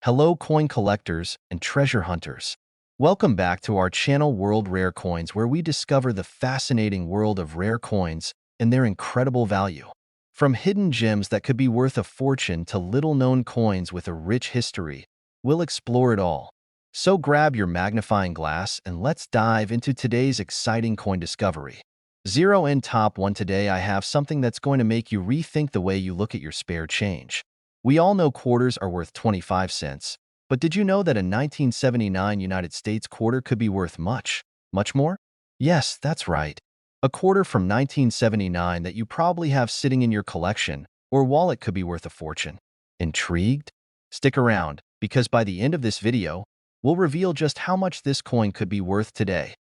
Hello coin collectors and treasure hunters. Welcome back to our channel World Rare Coins, where we discover the fascinating world of rare coins and their incredible value. From hidden gems that could be worth a fortune to little-known coins with a rich history, we'll explore it all. So grab your magnifying glass and let's dive into today's exciting coin discovery. Zero in top 1. Today I have something that's going to make you rethink the way you look at your spare change. We all know quarters are worth 25 cents, but did you know that a 1979 United States quarter could be worth much more? Yes, that's right. A quarter from 1979 that you probably have sitting in your collection or wallet could be worth a fortune. Intrigued? Stick around, because by the end of this video, we'll reveal just how much this coin could be worth today.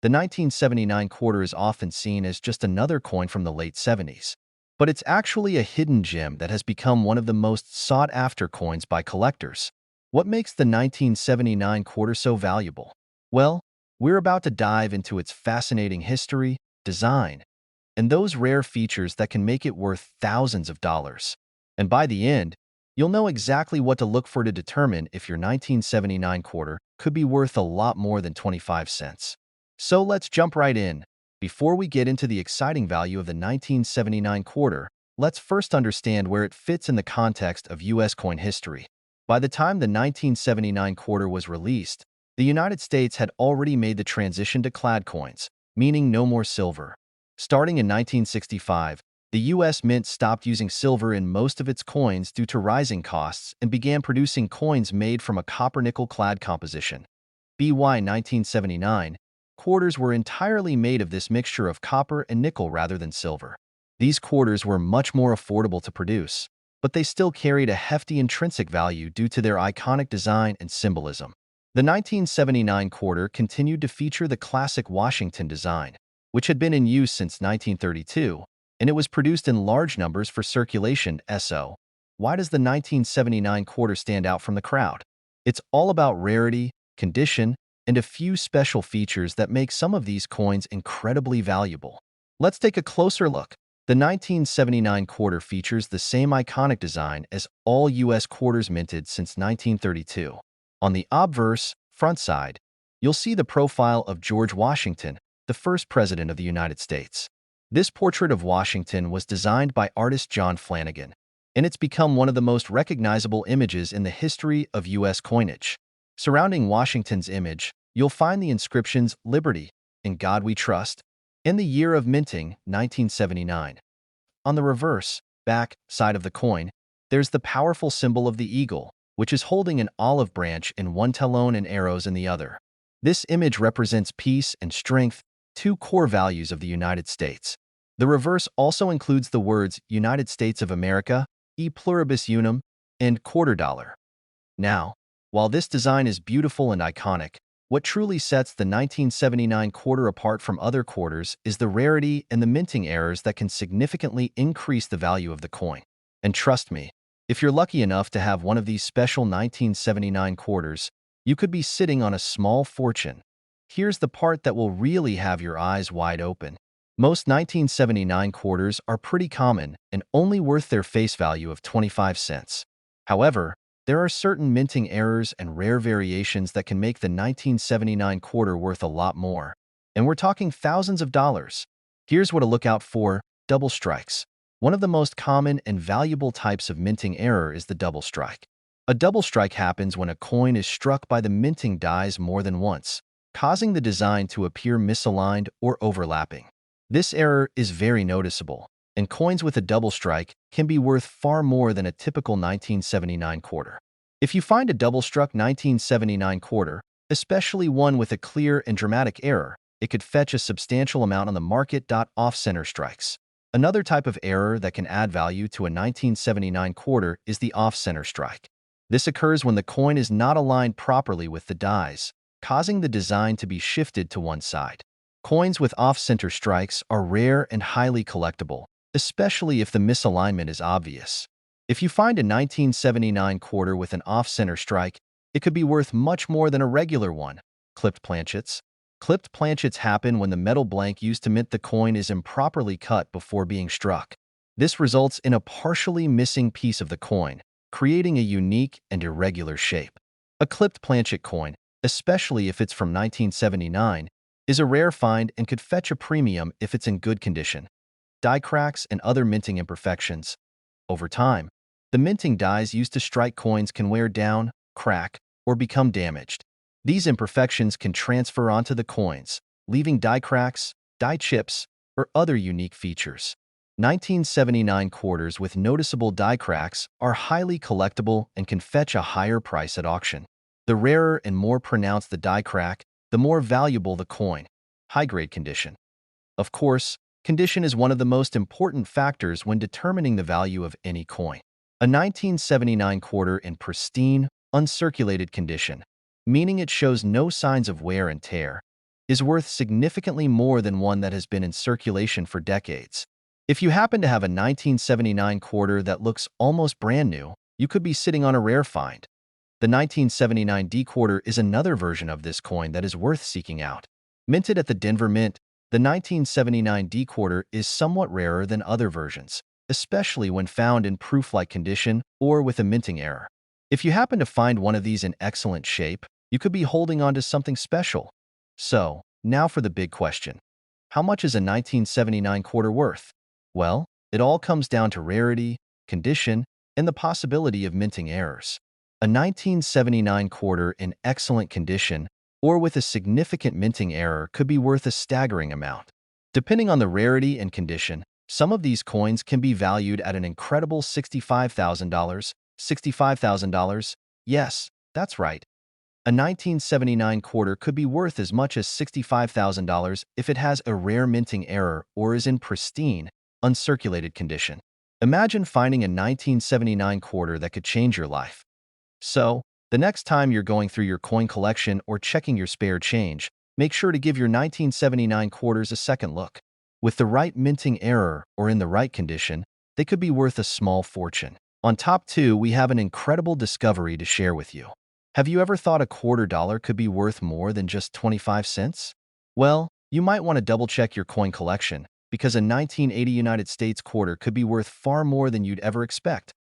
The 1979 quarter is often seen as just another coin from the late 70s. But it's actually a hidden gem that has become one of the most sought-after coins by collectors. What makes the 1979 quarter so valuable? Well, we're about to dive into its fascinating history, design, and those rare features that can make it worth thousands of dollars. And by the end, you'll know exactly what to look for to determine if your 1979 quarter could be worth a lot more than 25 cents. So let's jump right in. Before we get into the exciting value of the 1979 quarter, let's first understand where it fits in the context of U.S. coin history. By the time the 1979 quarter was released, the United States had already made the transition to clad coins, meaning no more silver. Starting in 1965, the U.S. Mint stopped using silver in most of its coins due to rising costs and began producing coins made from a copper-nickel clad composition. By 1979, quarters were entirely made of this mixture of copper and nickel rather than silver. These quarters were much more affordable to produce, but they still carried a hefty intrinsic value due to their iconic design and symbolism. The 1979 quarter continued to feature the classic Washington design, which had been in use since 1932, and it was produced in large numbers for circulation. So, why does the 1979 quarter stand out from the crowd? It's all about rarity, condition, and a few special features that make some of these coins incredibly valuable. Let's take a closer look. The 1979 quarter features the same iconic design as all U.S. quarters minted since 1932. On the obverse, front side, you'll see the profile of George Washington, the first president of the United States. This portrait of Washington was designed by artist John Flanagan, and it's become one of the most recognizable images in the history of U.S. coinage. Surrounding Washington's image, you'll find the inscriptions "Liberty," "In God We Trust," and the year of minting, 1979. On the reverse, back side of the coin, there's the powerful symbol of the eagle, which is holding an olive branch in one talon and arrows in the other. This image represents peace and strength, two core values of the United States. The reverse also includes the words United States of America, E pluribus unum, and quarter dollar. Now, while this design is beautiful and iconic, what truly sets the 1979 quarter apart from other quarters is the rarity and the minting errors that can significantly increase the value of the coin. And trust me, if you're lucky enough to have one of these special 1979 quarters, you could be sitting on a small fortune. Here's the part that will really have your eyes wide open. Most 1979 quarters are pretty common and only worth their face value of 25 cents. However, there are certain minting errors and rare variations that can make the 1979 quarter worth a lot more. And we're talking thousands of dollars. Here's what to look out for: double strikes. One of the most common and valuable types of minting error is the double strike. A double strike happens when a coin is struck by the minting dies more than once, causing the design to appear misaligned or overlapping. This error is very noticeable, and coins with a double strike can be worth far more than a typical 1979 quarter. If you find a double-struck 1979 quarter, especially one with a clear and dramatic error, it could fetch a substantial amount on the market. Off-center strikes. Another type of error that can add value to a 1979 quarter is the off-center strike. This occurs when the coin is not aligned properly with the dies, causing the design to be shifted to one side. Coins with off-center strikes are rare and highly collectible, especially if the misalignment is obvious. If you find a 1979 quarter with an off-center strike, it could be worth much more than a regular one. Clipped planchets. Clipped planchets happen when the metal blank used to mint the coin is improperly cut before being struck. This results in a partially missing piece of the coin, creating a unique and irregular shape. A clipped planchet coin, especially if it's from 1979, is a rare find and could fetch a premium if it's in good condition. Die cracks and other minting imperfections. Over time, the minting dies used to strike coins can wear down, crack, or become damaged. These imperfections can transfer onto the coins, leaving die cracks, die chips, or other unique features. 1979 quarters with noticeable die cracks are highly collectible and can fetch a higher price at auction. The rarer and more pronounced the die crack, the more valuable the coin. High-grade condition. Of course, condition is one of the most important factors when determining the value of any coin. A 1979 quarter in pristine, uncirculated condition, meaning it shows no signs of wear and tear, is worth significantly more than one that has been in circulation for decades. If you happen to have a 1979 quarter that looks almost brand new, you could be sitting on a rare find. The 1979 D quarter is another version of this coin that is worth seeking out. Minted at the Denver Mint, the 1979 D quarter is somewhat rarer than other versions, especially when found in proof-like condition or with a minting error. If you happen to find one of these in excellent shape, you could be holding on to something special. So, now for the big question. How much is a 1979 quarter worth? Well, it all comes down to rarity, condition, and the possibility of minting errors. A 1979 quarter in excellent condition or with a significant minting error could be worth a staggering amount. Depending on the rarity and condition, some of these coins can be valued at an incredible $65,000. $65,000? Yes, that's right. A 1979 quarter could be worth as much as $65,000 if it has a rare minting error or is in pristine, uncirculated condition. Imagine finding a 1979 quarter that could change your life. So, the next time you're going through your coin collection or checking your spare change, make sure to give your 1979 quarters a second look. With the right minting error or in the right condition, they could be worth a small fortune. On top 2, we have an incredible discovery to share with you. Have you ever thought a $quarter could be worth more than just 25 cents? Well, you might want to double-check your coin collection, because a 1980 United States quarter could be worth far more than you'd ever expect.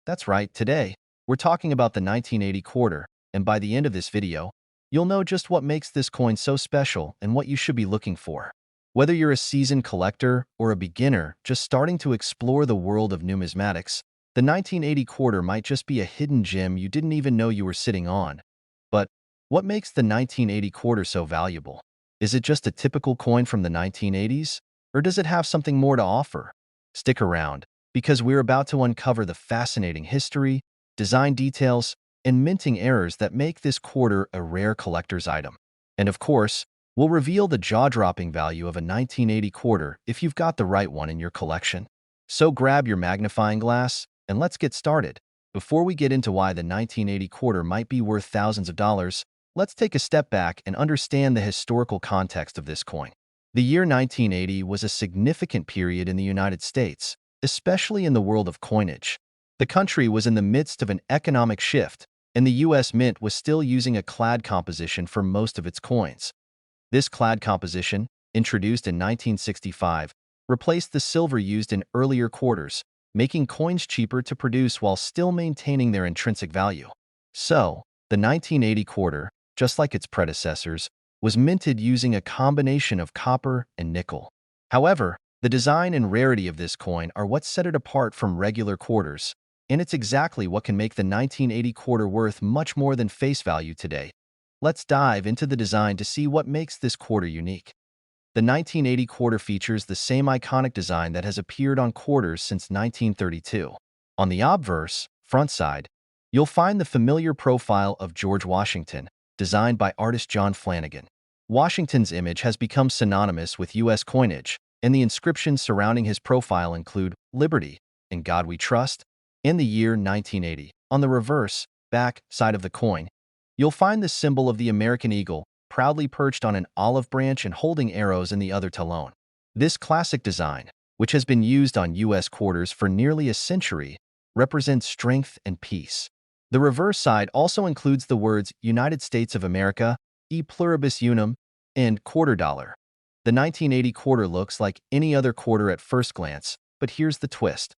That's right, today, we're talking about the 1980 quarter, and by the end of this video, you'll know just what makes this coin so special and what you should be looking for. Whether you're a seasoned collector or a beginner just starting to explore the world of numismatics, the 1980 quarter might just be a hidden gem you didn't even know you were sitting on. But what makes the 1980 quarter so valuable? Is it just a typical coin from the 1980s? Or does it have something more to offer? Stick around, because we're about to uncover the fascinating history, design details, and minting errors that make this quarter a rare collector's item. And of course, we'll reveal the jaw-dropping value of a 1980 quarter if you've got the right one in your collection. So grab your magnifying glass, and let's get started. Before we get into why the 1980 quarter might be worth thousands of dollars, let's take a step back and understand the historical context of this coin. The year 1980 was a significant period in the United States, especially in the world of coinage. The country was in the midst of an economic shift, and the U.S. Mint was still using a clad composition for most of its coins. This clad composition, introduced in 1965, replaced the silver used in earlier quarters, making coins cheaper to produce while still maintaining their intrinsic value. So, the 1980 quarter, just like its predecessors, was minted using a combination of copper and nickel. However, the design and rarity of this coin are what set it apart from regular quarters, and it's exactly what can make the 1980 quarter worth much more than face value today. Let's dive into the design to see what makes this quarter unique. The 1980 quarter features the same iconic design that has appeared on quarters since 1932. On the obverse, front side, you'll find the familiar profile of George Washington, designed by artist John Flanagan. Washington's image has become synonymous with U.S. coinage, and the inscriptions surrounding his profile include "Liberty," "In God We Trust," and the year 1980. On the reverse, back side of the coin, you'll find the symbol of the American eagle, proudly perched on an olive branch and holding arrows in the other talon. This classic design, which has been used on U.S. quarters for nearly a century, represents strength and peace. The reverse side also includes the words United States of America, E pluribus unum, and quarter dollar. The 1980 quarter looks like any other quarter at first glance, but here's the twist.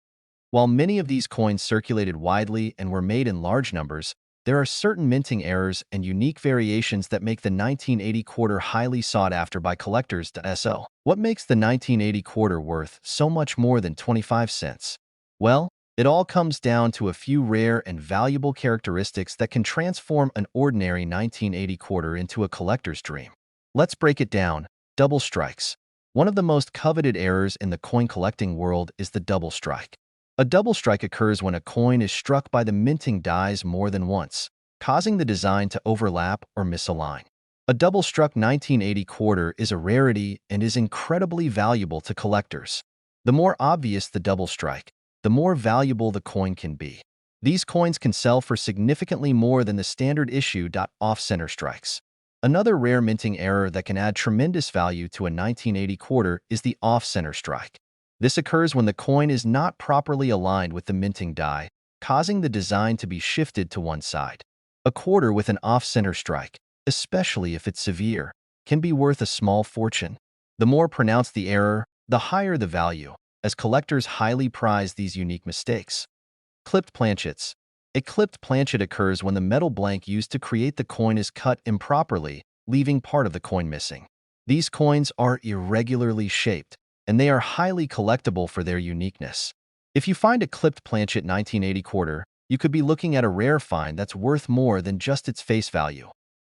While many of these coins circulated widely and were made in large numbers, there are certain minting errors and unique variations that make the 1980 quarter highly sought after by collectors. So, what makes the 1980 quarter worth so much more than 25 cents? Well, it all comes down to a few rare and valuable characteristics that can transform an ordinary 1980 quarter into a collector's dream. Let's break it down. Double strikes. One of the most coveted errors in the coin collecting world is the double strike. A double strike occurs when a coin is struck by the minting dies more than once, causing the design to overlap or misalign. A double-struck 1980 quarter is a rarity and is incredibly valuable to collectors. The more obvious the double strike, the more valuable the coin can be. These coins can sell for significantly more than the standard issue. Off-center strikes. Another rare minting error that can add tremendous value to a 1980 quarter is the off-center strike. This occurs when the coin is not properly aligned with the minting die, causing the design to be shifted to one side. A quarter with an off-center strike, especially if it's severe, can be worth a small fortune. The more pronounced the error, the higher the value, as collectors highly prize these unique mistakes. Clipped planchets. A clipped planchet occurs when the metal blank used to create the coin is cut improperly, leaving part of the coin missing. These coins are irregularly shaped, and they are highly collectible for their uniqueness. If you find a clipped planchet 1980 quarter, you could be looking at a rare find that's worth more than just its face value.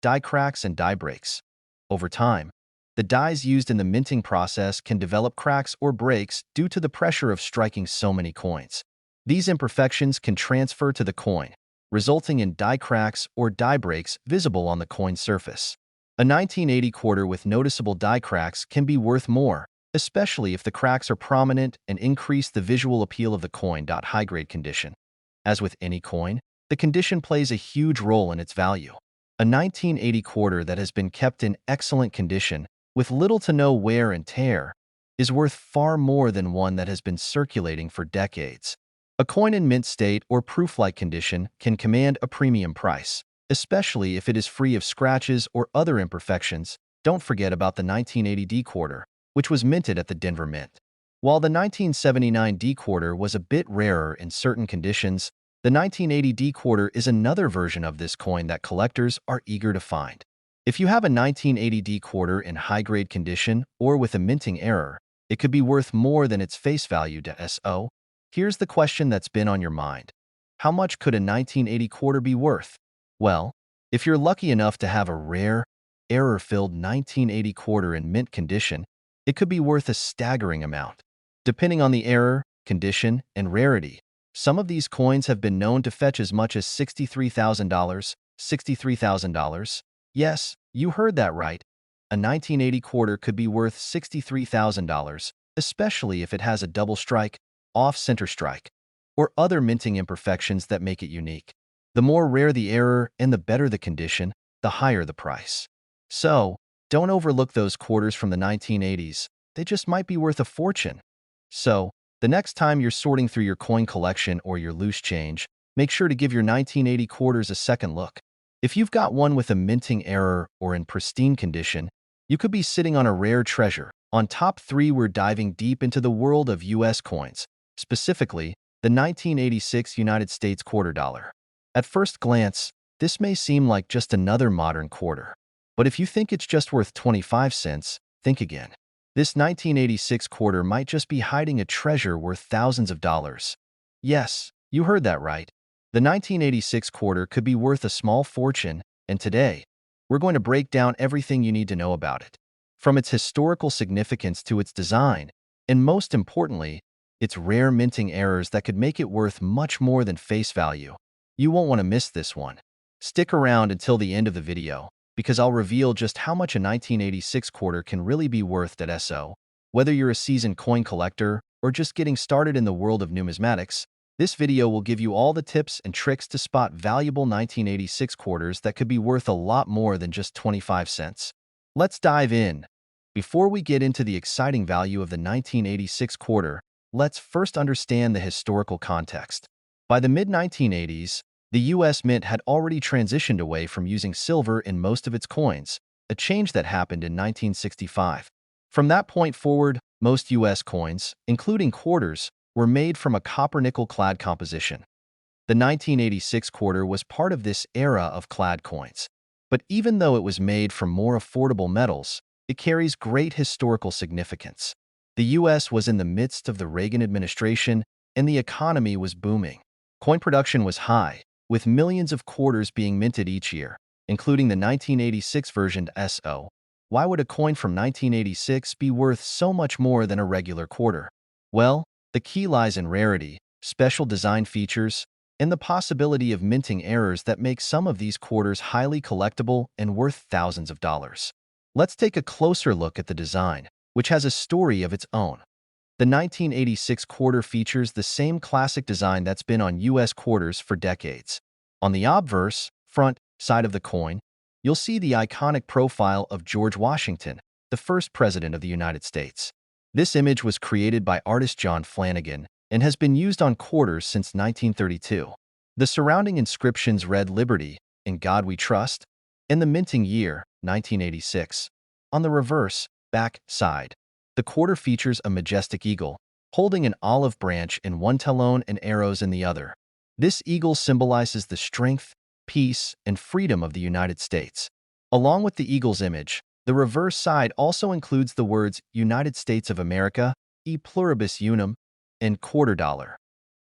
Die cracks and die breaks. Over time, the dies used in the minting process can develop cracks or breaks due to the pressure of striking so many coins. These imperfections can transfer to the coin, resulting in die cracks or die breaks visible on the coin surface. A 1980 quarter with noticeable die cracks can be worth more, especially if the cracks are prominent and increase the visual appeal of the coin. High-grade condition. As with any coin, the condition plays a huge role in its value. A 1980 quarter that has been kept in excellent condition, with little to no wear and tear, is worth far more than one that has been circulating for decades. A coin in mint state or proof-like condition can command a premium price, especially if it is free of scratches or other imperfections. Don't forget about the 1980 D quarter, which was minted at the Denver Mint. While the 1979 D quarter was a bit rarer in certain conditions, the 1980 D quarter is another version of this coin that collectors are eager to find. If you have a 1980 D quarter in high-grade condition or with a minting error, it could be worth more than its face value. So, here's the question that's been on your mind. How much could a 1980 quarter be worth? Well, if you're lucky enough to have a rare, error-filled 1980 quarter in mint condition, it could be worth a staggering amount. Depending on the error, condition, and rarity, some of these coins have been known to fetch as much as $63,000. $63,000? Yes, you heard that right. A 1980 quarter could be worth $63,000, especially if it has a double strike, off-center strike, or other minting imperfections that make it unique. The more rare the error and the better the condition, the higher the price. So, don't overlook those quarters from the 1980s. They just might be worth a fortune. So, the next time you're sorting through your coin collection or your loose change, make sure to give your 1980 quarters a second look. If you've got one with a minting error or in pristine condition, you could be sitting on a rare treasure. On top 3, we're diving deep into the world of U.S. coins, specifically the 1986 United States quarter dollar. At first glance, this may seem like just another modern quarter. But if you think it's just worth 25 cents, think again. This 1986 quarter might just be hiding a treasure worth thousands of dollars. Yes, you heard that right. The 1986 quarter could be worth a small fortune, and today, we're going to break down everything you need to know about it. From its historical significance to its design, and most importantly, its rare minting errors that could make it worth much more than face value. You won't want to miss this one. Stick around until the end of the video, because I'll reveal just how much a 1986 quarter can really be worth. So, whether you're a seasoned coin collector or just getting started in the world of numismatics, this video will give you all the tips and tricks to spot valuable 1986 quarters that could be worth a lot more than just 25 cents. Let's dive in. Before we get into the exciting value of the 1986 quarter, let's first understand the historical context. By the mid-1980s, the U.S. Mint had already transitioned away from using silver in most of its coins, a change that happened in 1965. From that point forward, most U.S. coins, including quarters, were made from a copper-nickel clad composition. The 1986 quarter was part of this era of clad coins. But even though it was made from more affordable metals, it carries great historical significance. The U.S. was in the midst of the Reagan administration, and the economy was booming. Coin production was high, with millions of quarters being minted each year, including the 1986 version SO. Why would a coin from 1986 be worth so much more than a regular quarter? Well, the key lies in rarity, special design features, and the possibility of minting errors that make some of these quarters highly collectible and worth thousands of dollars. Let's take a closer look at the design, which has a story of its own. The 1986 quarter features the same classic design that's been on U.S. quarters for decades. On the obverse, front, side of the coin, you'll see the iconic profile of George Washington, the first president of the United States. This image was created by artist John Flanagan and has been used on quarters since 1932. The surrounding inscriptions read Liberty, In God We Trust, and the minting year, 1986. On the reverse, back side, the quarter features a majestic eagle, holding an olive branch in one talon and arrows in the other. This eagle symbolizes the strength, peace, and freedom of the United States. Along with the eagle's image, the reverse side also includes the words United States of America, E pluribus unum, and quarter dollar.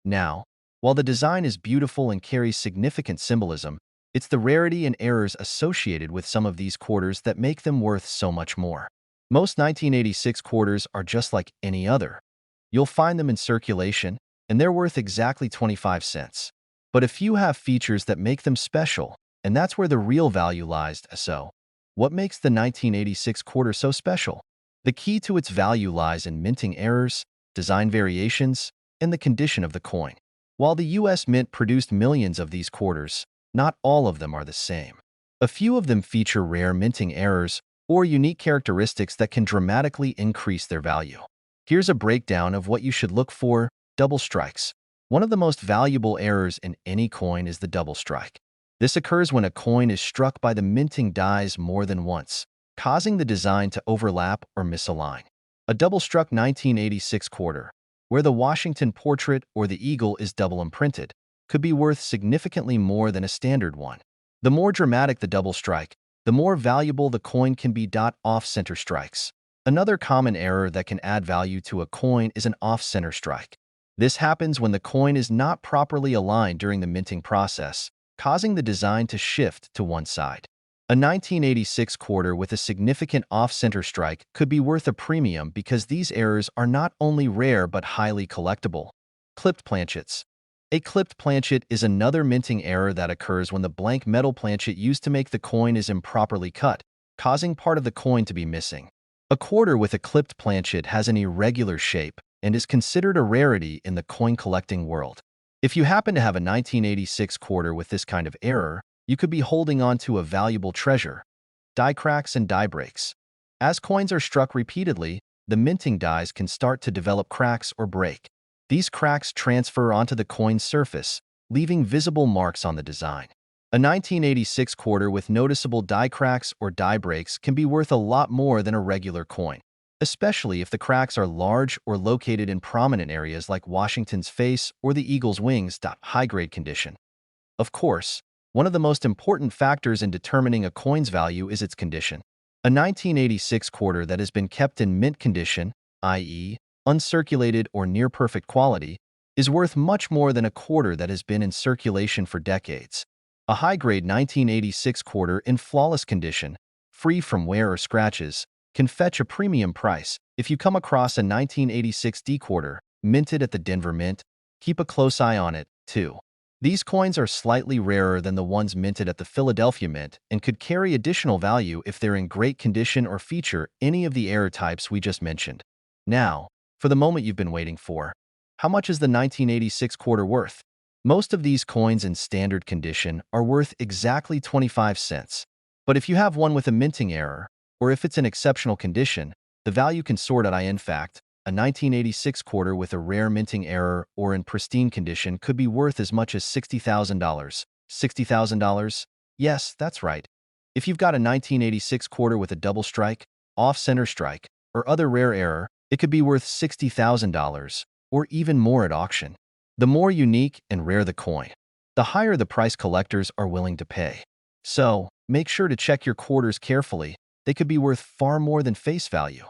Now, while the design is beautiful and carries significant symbolism, it's the rarity and errors associated with some of these quarters that make them worth so much more. Most 1986 quarters are just like any other. You'll find them in circulation, and they're worth exactly 25 cents. But a few have features that make them special, and that's where the real value lies. So, what makes the 1986 quarter so special? The key to its value lies in minting errors, design variations, and the condition of the coin. While the U.S. Mint produced millions of these quarters, not all of them are the same. A few of them feature rare minting errors or unique characteristics that can dramatically increase their value. Here's a breakdown of what you should look for. Double strikes. One of the most valuable errors in any coin is the double strike. This occurs when a coin is struck by the minting dies more than once, causing the design to overlap or misalign. A double-struck 1986 quarter, where the Washington portrait or the eagle is double imprinted, could be worth significantly more than a standard one. The more dramatic the double strike, the more valuable the coin can be. Off-center strikes. Another common error that can add value to a coin is an off-center strike. This happens when the coin is not properly aligned during the minting process, causing the design to shift to one side. A 1986 quarter with a significant off-center strike could be worth a premium because these errors are not only rare but highly collectible. Clipped planchets. A clipped planchet is another minting error that occurs when the blank metal planchet used to make the coin is improperly cut, causing part of the coin to be missing. A quarter with a clipped planchet has an irregular shape and is considered a rarity in the coin collecting world. If you happen to have a 1986 quarter with this kind of error, you could be holding on to a valuable treasure. Die cracks and die breaks. As coins are struck repeatedly, the minting dies can start to develop cracks or break. These cracks transfer onto the coin's surface, leaving visible marks on the design. A 1986 quarter with noticeable die cracks or die breaks can be worth a lot more than a regular coin, especially if the cracks are large or located in prominent areas like Washington's face or the eagle's wings. High-grade condition. Of course, one of the most important factors in determining a coin's value is its condition. A 1986 quarter that has been kept in mint condition, i.e., uncirculated or near-perfect quality, is worth much more than a quarter that has been in circulation for decades. A high-grade 1986 quarter in flawless condition, free from wear or scratches, can fetch a premium price. If you come across a 1986 D quarter, minted at the Denver Mint, keep a close eye on it, too. These coins are slightly rarer than the ones minted at the Philadelphia Mint and could carry additional value if they're in great condition or feature any of the error types we just mentioned. Now, for the moment you've been waiting for. How much is the 1986 quarter worth? Most of these coins in standard condition are worth exactly 25 cents. But if you have one with a minting error, or if it's in exceptional condition, the value can soar. In fact, a 1986 quarter with a rare minting error or in pristine condition could be worth as much as $60,000. $60,000? Yes, that's right. If you've got a 1986 quarter with a double strike, off-center strike, or other rare error, it could be worth $60,000. or even more at auction. The more unique and rare the coin, the higher the price collectors are willing to pay. So, make sure to check your quarters carefully. They could be worth far more than face value.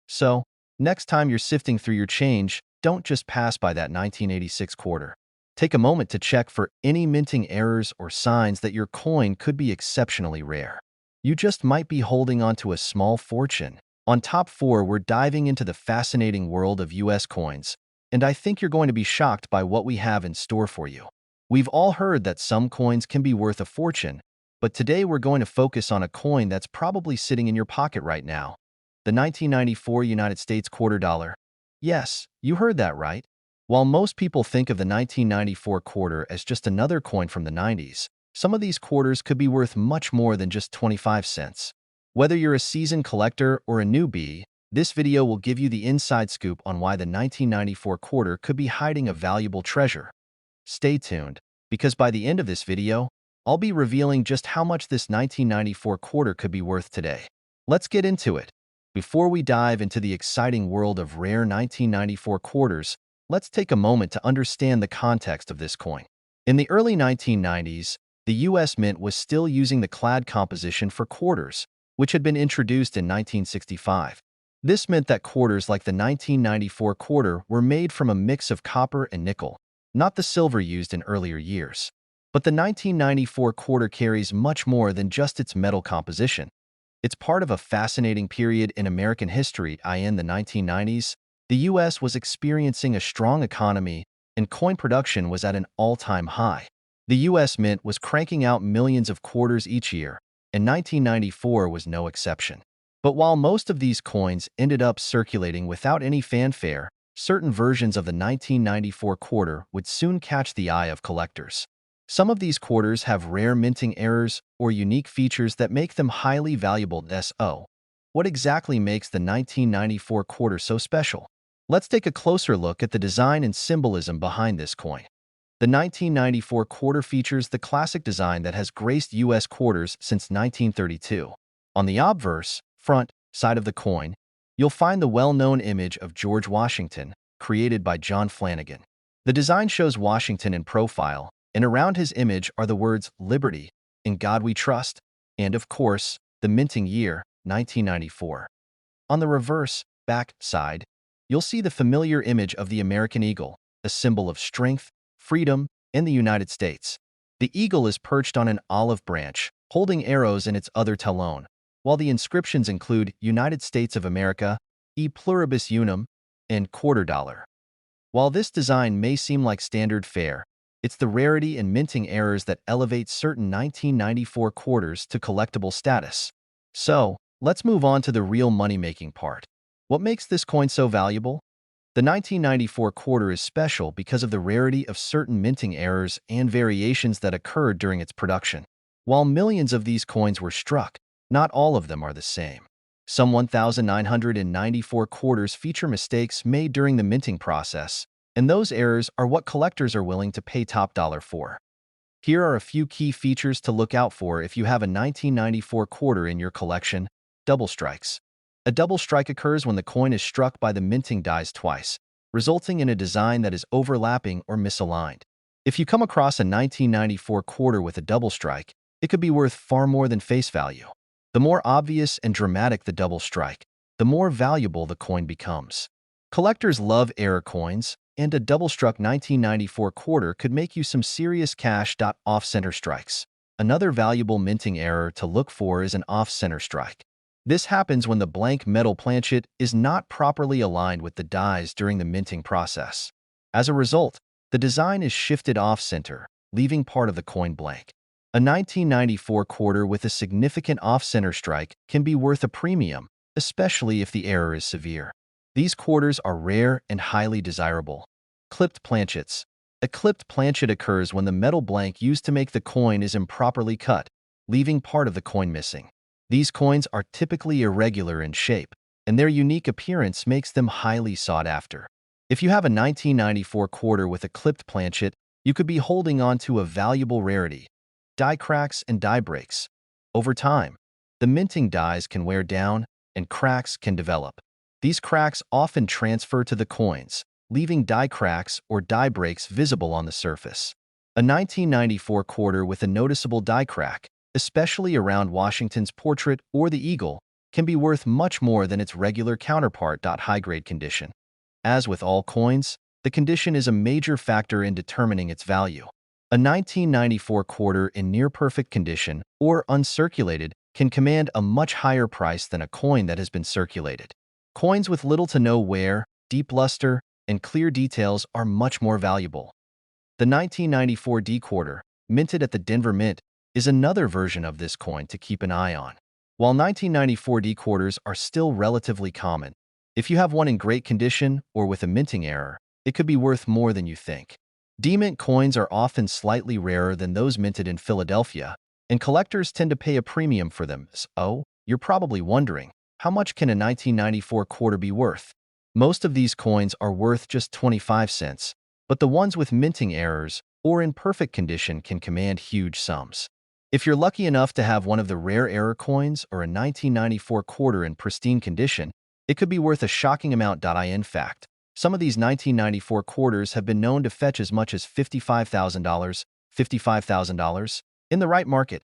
So, next time you're sifting through your change, don't just pass by that 1986 quarter. Take a moment to check for any minting errors or signs that your coin could be exceptionally rare. You just might be holding onto a small fortune. On top 4, we're diving into the fascinating world of US coins, and I think you're going to be shocked by what we have in store for you. We've all heard that some coins can be worth a fortune, but today we're going to focus on a coin that's probably sitting in your pocket right now. The 1994 United States quarter dollar. Yes, you heard that right. While most people think of the 1994 quarter as just another coin from the 90s, some of these quarters could be worth much more than just 25 cents. Whether you're a seasoned collector or a newbie, this video will give you the inside scoop on why the 1994 quarter could be hiding a valuable treasure. Stay tuned, because by the end of this video, I'll be revealing just how much this 1994 quarter could be worth today. Let's get into it. Before we dive into the exciting world of rare 1994 quarters, let's take a moment to understand the context of this coin. In the early 1990s, the U.S. Mint was still using the clad composition for quarters, which had been introduced in 1965. This meant that quarters like the 1994 quarter were made from a mix of copper and nickel, not the silver used in earlier years. But the 1994 quarter carries much more than just its metal composition. It's part of a fascinating period in American history. In the 1990s, the U.S. was experiencing a strong economy and coin production was at an all-time high. The U.S. Mint was cranking out millions of quarters each year, and 1994 was no exception. But while most of these coins ended up circulating without any fanfare, certain versions of the 1994 quarter would soon catch the eye of collectors. Some of these quarters have rare minting errors or unique features that make them highly valuable. So, what exactly makes the 1994 quarter so special? Let's take a closer look at the design and symbolism behind this coin. The 1994 quarter features the classic design that has graced U.S. quarters since 1932. On the obverse, front, side of the coin, you'll find the well-known image of George Washington, created by John Flanagan. The design shows Washington in profile, and around his image are the words "Liberty," "In God We Trust," and, of course, the minting year, 1994. On the reverse, back side, you'll see the familiar image of the American eagle, a symbol of strength, freedom, and the United States. The eagle is perched on an olive branch, holding arrows in its other talon, while the inscriptions include United States of America, E pluribus unum, and quarter dollar. While this design may seem like standard fare, it's the rarity and minting errors that elevate certain 1994 quarters to collectible status. So, let's move on to the real money-making part. What makes this coin so valuable? The 1994 quarter is special because of the rarity of certain minting errors and variations that occurred during its production. While millions of these coins were struck, not all of them are the same. Some 1,994 quarters feature mistakes made during the minting process, and those errors are what collectors are willing to pay top dollar for. Here are a few key features to look out for if you have a 1994 quarter in your collection. Double strikes. A double strike occurs when the coin is struck by the minting dies twice, resulting in a design that is overlapping or misaligned. If you come across a 1994 quarter with a double strike, it could be worth far more than face value. The more obvious and dramatic the double strike, the more valuable the coin becomes. Collectors love error coins, and a double-struck 1994 quarter could make you some serious cash. Off-center strikes. Another valuable minting error to look for is an off-center strike. This happens when the blank metal planchet is not properly aligned with the dies during the minting process. As a result, the design is shifted off-center, leaving part of the coin blank. A 1994 quarter with a significant off-center strike can be worth a premium, especially if the error is severe. These quarters are rare and highly desirable. Clipped planchets. A clipped planchet occurs when the metal blank used to make the coin is improperly cut, leaving part of the coin missing. These coins are typically irregular in shape, and their unique appearance makes them highly sought after. If you have a 1994 quarter with a clipped planchet, you could be holding on to a valuable rarity. Die cracks and die breaks. Over time, the minting dies can wear down and cracks can develop. These cracks often transfer to the coins, leaving die cracks or die breaks visible on the surface. A 1994 quarter with a noticeable die crack, especially around Washington's portrait or the eagle, can be worth much more than its regular counterpart. High-grade condition. As with all coins, the condition is a major factor in determining its value. A 1994 quarter in near-perfect condition or uncirculated can command a much higher price than a coin that has been circulated. Coins with little to no wear, deep luster, and clear details are much more valuable. The 1994 D quarter, minted at the Denver Mint, is another version of this coin to keep an eye on. While 1994 D quarters are still relatively common, if you have one in great condition or with a minting error, it could be worth more than you think. D-mint coins are often slightly rarer than those minted in Philadelphia, and collectors tend to pay a premium for them. So, you're probably wondering, how much can a 1994 quarter be worth? Most of these coins are worth just 25 cents, but the ones with minting errors or in perfect condition can command huge sums. If you're lucky enough to have one of the rare error coins or a 1994 quarter in pristine condition, it could be worth a shocking amount. In fact, some of these 1994 quarters have been known to fetch as much as $55,000 in the right market.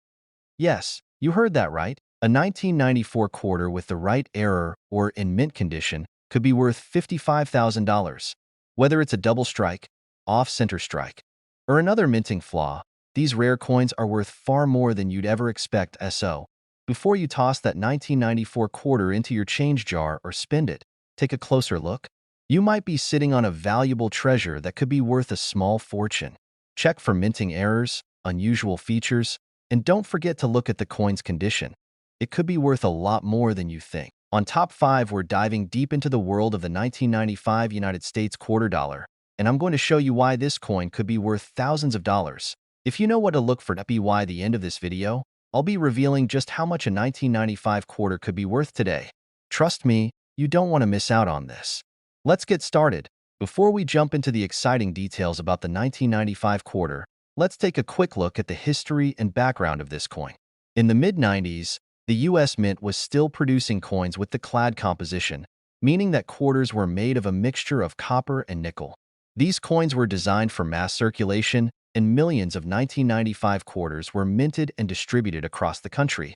Yes, you heard that right. A 1994 quarter with the right error or in mint condition could be worth $55,000. Whether it's a double strike, off-center strike, or another minting flaw, these rare coins are worth far more than you'd ever expect. So, before you toss that 1994 quarter into your change jar or spend it, take a closer look. You might be sitting on a valuable treasure that could be worth a small fortune. Check for minting errors, unusual features, and don't forget to look at the coin's condition. It could be worth a lot more than you think. On Top 5, we're diving deep into the world of the 1995 United States quarter dollar, and I'm going to show you why this coin could be worth thousands of dollars. If you know what to look for by the end of this video, I'll be revealing just how much a 1995 quarter could be worth today. Trust me, you don't want to miss out on this. Let's get started. Before we jump into the exciting details about the 1995 quarter, let's take a quick look at the history and background of this coin. In the mid-90s, the U.S. Mint was still producing coins with the clad composition, meaning that quarters were made of a mixture of copper and nickel. These coins were designed for mass circulation, and millions of 1995 quarters were minted and distributed across the country.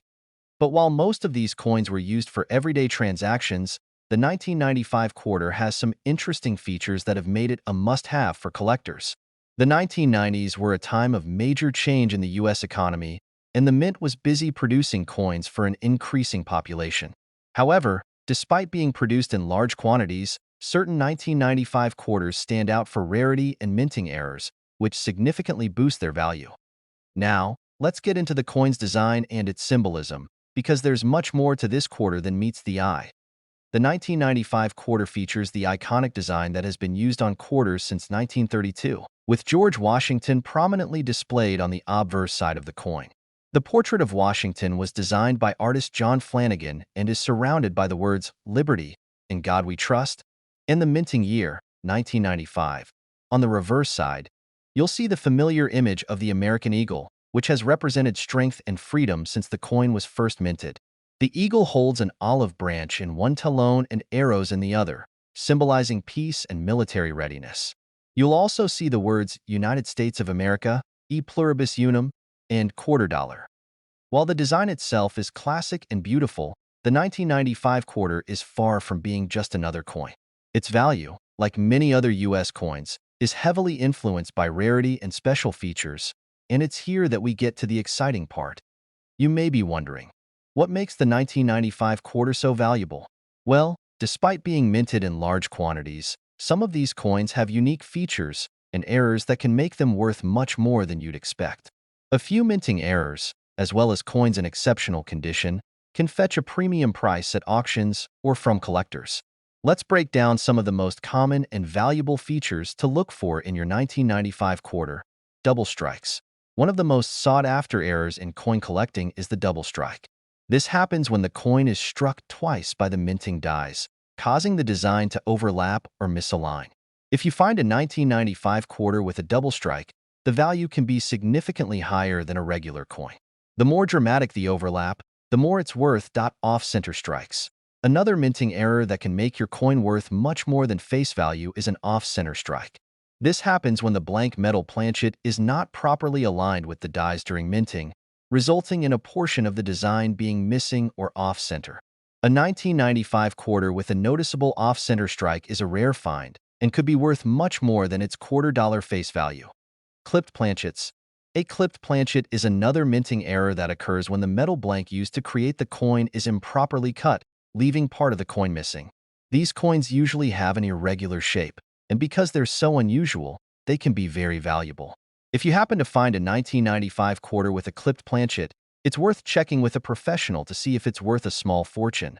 But while most of these coins were used for everyday transactions, the 1995 quarter has some interesting features that have made it a must-have for collectors. The 1990s were a time of major change in the U.S. economy, and the Mint was busy producing coins for an increasing population. However, despite being produced in large quantities, certain 1995 quarters stand out for rarity and minting errors, which significantly boost their value. Now, let's get into the coin's design and its symbolism, because there's much more to this quarter than meets the eye. The 1995 quarter features the iconic design that has been used on quarters since 1932, with George Washington prominently displayed on the obverse side of the coin. The portrait of Washington was designed by artist John Flanagan and is surrounded by the words "Liberty," "In God We Trust," and the minting year, 1995. On the reverse side, you'll see the familiar image of the American eagle, which has represented strength and freedom since the coin was first minted. The eagle holds an olive branch in one talon and arrows in the other, symbolizing peace and military readiness. You'll also see the words United States of America, E Pluribus Unum, and quarter dollar. While the design itself is classic and beautiful, the 1995 quarter is far from being just another coin. Its value, like many other U.S. coins, is heavily influenced by rarity and special features, and it's here that we get to the exciting part. You may be wondering, what makes the 1995 quarter so valuable? Well, despite being minted in large quantities, some of these coins have unique features and errors that can make them worth much more than you'd expect. A few minting errors, as well as coins in exceptional condition, can fetch a premium price at auctions or from collectors. Let's break down some of the most common and valuable features to look for in your 1995 quarter. Double strikes. One of the most sought-after errors in coin collecting is the double strike. This happens when the coin is struck twice by the minting dies, causing the design to overlap or misalign. If you find a 1995 quarter with a double strike, the value can be significantly higher than a regular coin. The more dramatic the overlap, the more it's worth. Off-center strikes. Another minting error that can make your coin worth much more than face value is an off-center strike. This happens when the blank metal planchet is not properly aligned with the dies during minting, resulting in a portion of the design being missing or off-center. A 1995 quarter with a noticeable off-center strike is a rare find and could be worth much more than its quarter-dollar face value. Clipped planchets. A clipped planchet is another minting error that occurs when the metal blank used to create the coin is improperly cut, leaving part of the coin missing. These coins usually have an irregular shape, and because they're so unusual, they can be very valuable. If you happen to find a 1995 quarter with a clipped planchet, it's worth checking with a professional to see if it's worth a small fortune.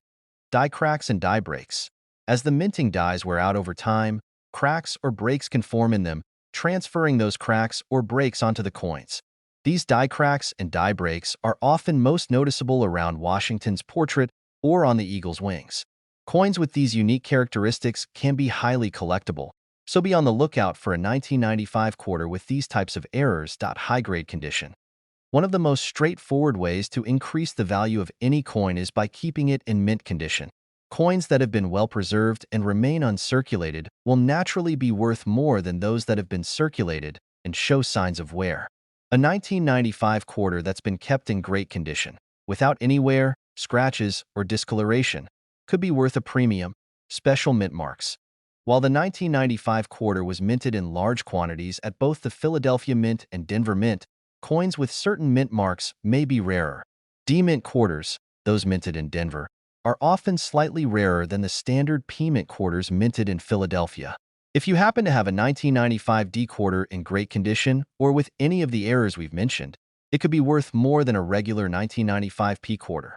Die cracks and die breaks. As the minting dies wear out over time, cracks or breaks can form in them, transferring those cracks or breaks onto the coins. These die cracks and die breaks are often most noticeable around Washington's portrait or on the eagle's wings. Coins with these unique characteristics can be highly collectible, so be on the lookout for a 1995 quarter with these types of errors. High-grade condition. One of the most straightforward ways to increase the value of any coin is by keeping it in mint condition. Coins that have been well preserved and remain uncirculated will naturally be worth more than those that have been circulated and show signs of wear. A 1995 quarter that's been kept in great condition, without any wear, scratches, or discoloration, could be worth a premium. Special mint marks. While the 1995 quarter was minted in large quantities at both the Philadelphia Mint and Denver Mint, coins with certain mint marks may be rarer. D-mint quarters, those minted in Denver, are often slightly rarer than the standard P-mint quarters minted in Philadelphia. If you happen to have a 1995 D quarter in great condition or with any of the errors we've mentioned, it could be worth more than a regular 1995 P quarter.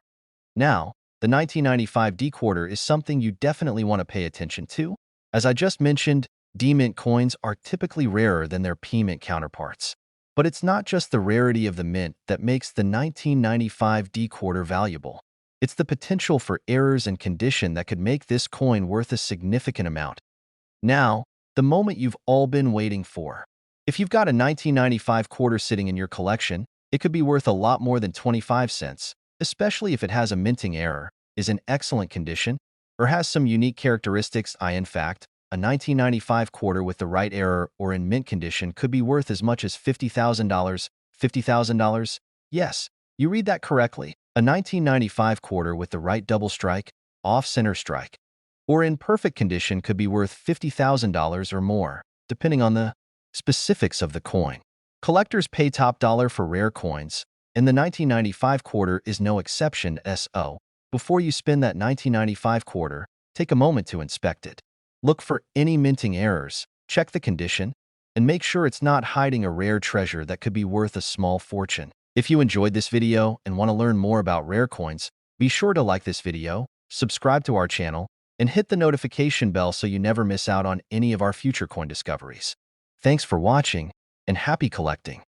Now, the 1995 D quarter is something you definitely want to pay attention to. As I just mentioned, D-mint coins are typically rarer than their P-mint counterparts. But it's not just the rarity of the mint that makes the 1995 D quarter valuable. It's the potential for errors and condition that could make this coin worth a significant amount. Now, the moment you've all been waiting for. If you've got a 1995 quarter sitting in your collection, it could be worth a lot more than 25 cents, especially if it has a minting error, is in excellent condition, or has some unique characteristics. In fact, a 1995 quarter with the right error or in mint condition could be worth as much as $50,000. $50,000? Yes, you read that correctly. A 1995 quarter with the right double strike, off-center strike, or in perfect condition could be worth $50,000 or more, depending on the specifics of the coin. Collectors pay top dollar for rare coins, and the 1995 quarter is no exception. So, before you spend that 1995 quarter, take a moment to inspect it. Look for any minting errors, check the condition, and make sure it's not hiding a rare treasure that could be worth a small fortune. If you enjoyed this video and want to learn more about rare coins, be sure to like this video, subscribe to our channel, and hit the notification bell so you never miss out on any of our future coin discoveries. Thanks for watching, and happy collecting!